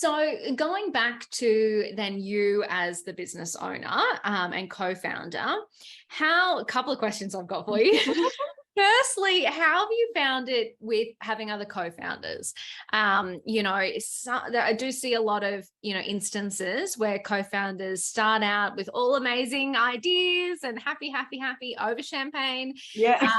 So going back to then you as the business owner and co-founder, a couple of questions I've got for you. Firstly, how have you found it with having other co-founders? I do see a lot of, instances where co-founders start out with all amazing ideas and happy over champagne. Yeah.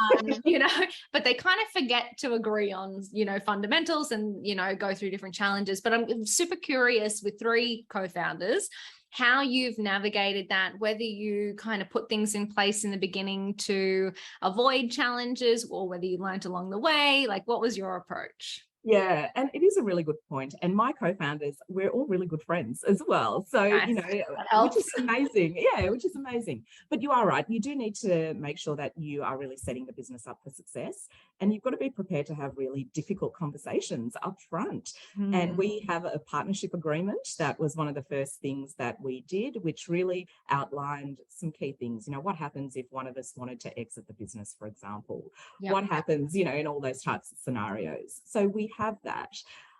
But they kind of forget to agree on, fundamentals and, go through different challenges. But I'm super curious with 3 co-founders, how you've navigated that, whether you kind of put things in place in the beginning to avoid challenges or whether you learned along the way. Like, what was your approach? Yeah, and it is a really good point. And my co-founders, we're all really good friends as well. So, Nice. which is amazing. Yeah, which is amazing. But you are right. You do need to make sure that you are really setting the business up for success. And you've got to be prepared to have really difficult conversations up front. And we have a partnership agreement. That was one of the first things that we did, which really outlined some key things. What happens if one of us wanted to exit the business, for example? Yep. What happens, in all those types of scenarios? So we have that.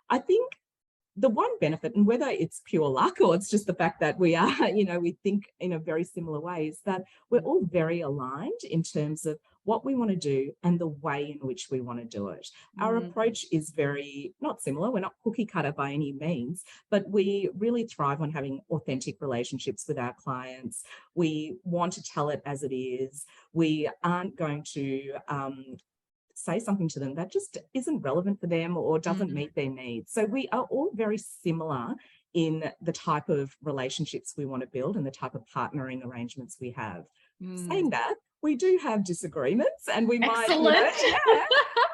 I think the one benefit, and whether it's pure luck or it's just the fact that we are, we think in a very similar way, is that we're all very aligned in terms of what we want to do and the way in which we want to do it. Our approach is very not similar. We're not cookie cutter by any means, but we really thrive on having authentic relationships with our clients. We want to tell it as it is. We aren't going to say something to them that just isn't relevant for them or doesn't meet their needs. So we are all very similar in the type of relationships we want to build and the type of partnering arrangements we have. Saying that, we do have disagreements and we might,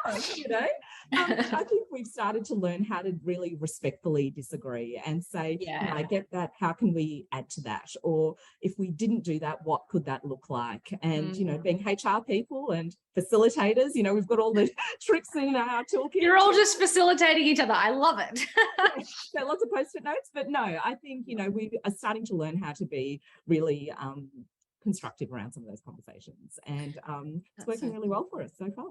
I think we've started to learn how to really respectfully disagree and say, I get that. How can we add to that? Or if we didn't do that, what could that look like? And, being HR people and facilitators, we've got all the tricks in our toolkit. You're all just facilitating each other. I love it. So lots of post-it notes, but no, I think, we are starting to learn how to be really constructive around some of those conversations, and it's working really well for us so far.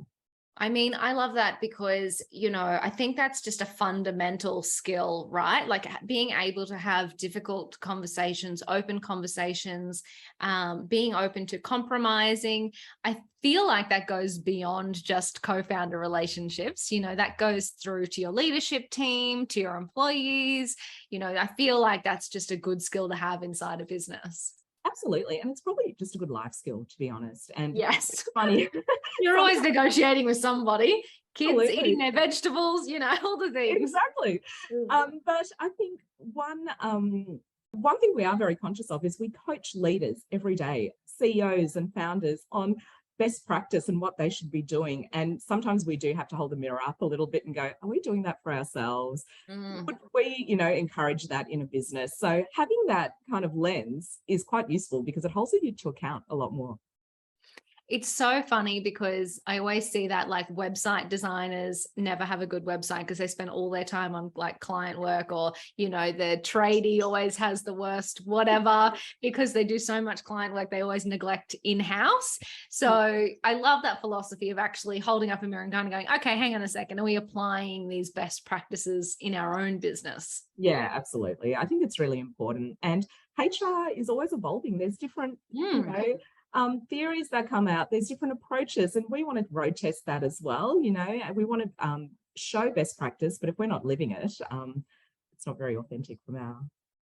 I mean, I love that because, I think that's just a fundamental skill, right? Like being able to have difficult conversations, open conversations, being open to compromising. I feel like that goes beyond just co-founder relationships. That goes through to your leadership team, to your employees. I feel like that's just a good skill to have inside a business. Absolutely. And it's probably just a good life skill, to be honest. And yes, it's funny. You're always negotiating with somebody, kids eating their vegetables, all the things. Exactly. But I think one thing we are very conscious of is we coach leaders every day, CEOs and founders, on best practice and what they should be doing. And sometimes we do have to hold the mirror up a little bit and go, are we doing that for ourselves? Would we, encourage that in a business? So having that kind of lens is quite useful because it holds you to account a lot more. It's so funny because I always see that like website designers never have a good website because they spend all their time on like client work, or, the tradie always has the worst whatever because they do so much client work, they always neglect in-house. So I love that philosophy of actually holding up a mirror and kind of going, okay, hang on a second. Are we applying these best practices in our own business? Yeah, absolutely. I think it's really important. And HR is always evolving. There's different, theories that come out. There's different approaches, and we want to road test that as well. We want to show best practice, but if we're not living it, it's not very authentic from our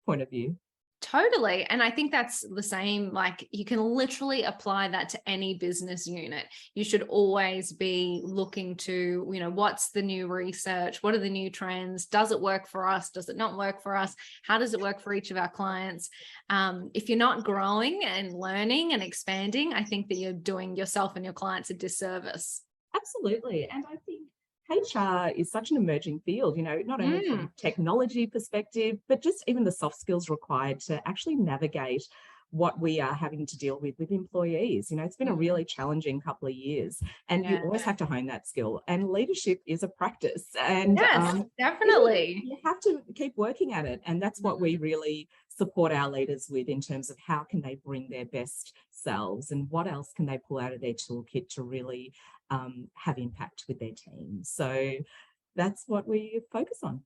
point of view. Totally. And I think that's the same, like you can literally apply that to any business unit. You should always be looking to, what's the new research? What are the new trends? Does it work for us? Does it not work for us? How does it work for each of our clients? If you're not growing and learning and expanding, I think that you're doing yourself and your clients a disservice. Absolutely. And I think HR is such an emerging field, not only from a technology perspective, but just even the soft skills required to actually navigate what we are having to deal with employees. It's been a really challenging couple of years, and you always have to hone that skill. And leadership is a practice. And yes, definitely. You have to keep working at it. And that's what we really support our leaders with in terms of how can they bring their best selves and what else can they pull out of their toolkit to really have impact with their team. So that's what we focus on.